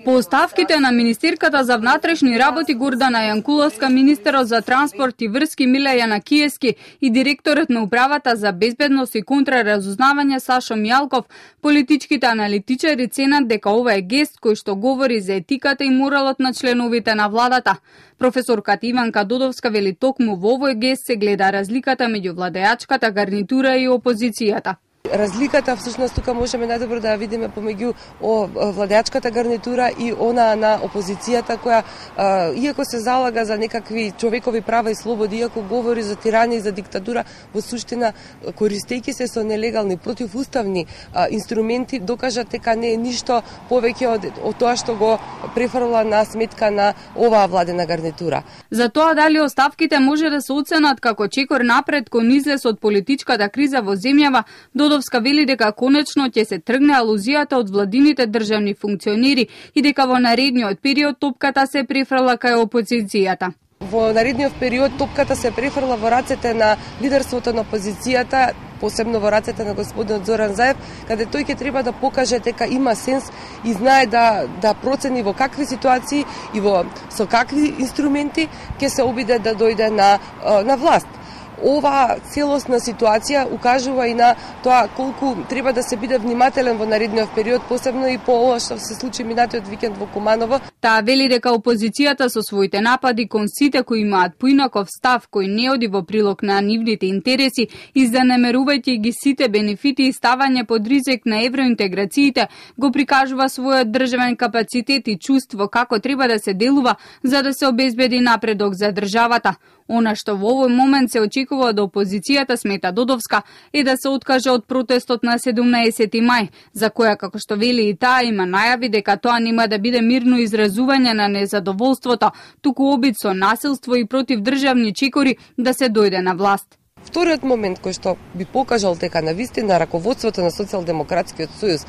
По оставките на министерката за внатрешни работи Гордана Јанкуловска, министерот за транспорт и врски Миле Јанакиевски и директорот на управата за безбедност и контраразузнавање Сашо Мијалков, политичките аналитичари ценат дека ова е гест кој што говори за етиката и моралот на членовите на владата. Професорката Иванка Додовска вели токму во овој гест се гледа разликата меѓу владеачката гарнитура и опозицијата. Разликата всушност тука можеме најдобро да ја видиме помеѓу владеачката гарнитура и она на опозицијата која иако се залага за некакви човекови права и слободи, иако говори за тиранија и за диктатура, во суштина користејќи се со нелегални противуставни инструменти докажа дека не е ништо повеќе од тоа што го префрла на сметка на оваа владена гарнитура. За тоа дали оставките може да се оценат како чекор напред кон излез од политичката криза во земјава, Додовска вели дека конечно ќе се тргне алузијата од владините државни функционери и дека во наредниот период топката се префрла кај опозицијата. Во наредниот период топката се префрла во рацете на лидерството на опозицијата, посебно во рацете на господин Зоран Заев, каде тој ќе треба да покаже дека има сенс и знае да процени во какви ситуации и со какви инструменти ќе се обиде да дојде на власт. Ова целосна ситуација укажува и на тоа колку треба да се биде внимателен во наредниот период, посебно и по ова што се случи минатиот викенд во Куманово. Таа вели дека опозицијата со своите напади кон сите кои имаат поинаков став кој не оди во прилог на нивните интереси и занемерувајќи ги сите бенефити и ставање под ризик на евроинтеграциите, го прикажува својот државен капацитет и чувство како треба да се делува за да се обезбеди напредок за државата. Она што во овој момент се очекува од опозицијата, смета Додовска, е да се откаже од протестот на 17 мај, за која, како што вели и таа, има најави дека тоа нема да биде мирно изразување на незадоволството, туку обид со насилство и против државни чекори да се дојде на власт. Вториот момент кој што би покажал дека навистина раководството на Социјалдемократскиот сојуз,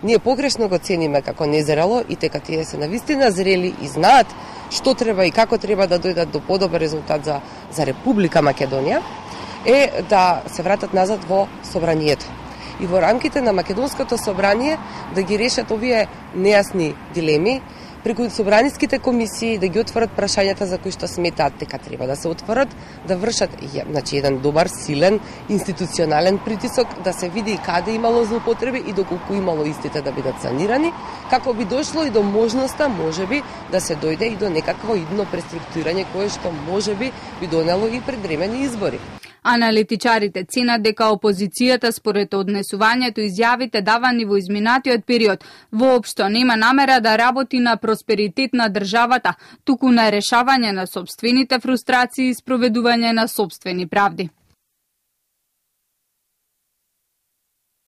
ние погрешно го цениме како незрело и дека тие се навистина зрели и знаат што треба и како треба да дојдат до подобар резултат за Република Македонија, е да се вратат назад во собранието. И во рамките на Македонското собрание да ги решат овие нејасни дилеми, преку собраниските комисии да ги отворат прашањата за кои што сметаат дека треба да се отворат, да вршат еден добар, силен, институционален притисок, да се види каде имало злоупотреби и доколку имало истите да бидат санирани, како би дошло и до можноста, можеби, да се дојде и до некакво идно преструктурирање кое што можеби би донело и предвремени избори. Аналитичарите ценат дека опозицијата според однесувањето изјавите давани во изминатиот период воопшто нема намера да работи на просперитет на државата, туку на решавање на сопствените фрустрации и спроведување на сопствени правди.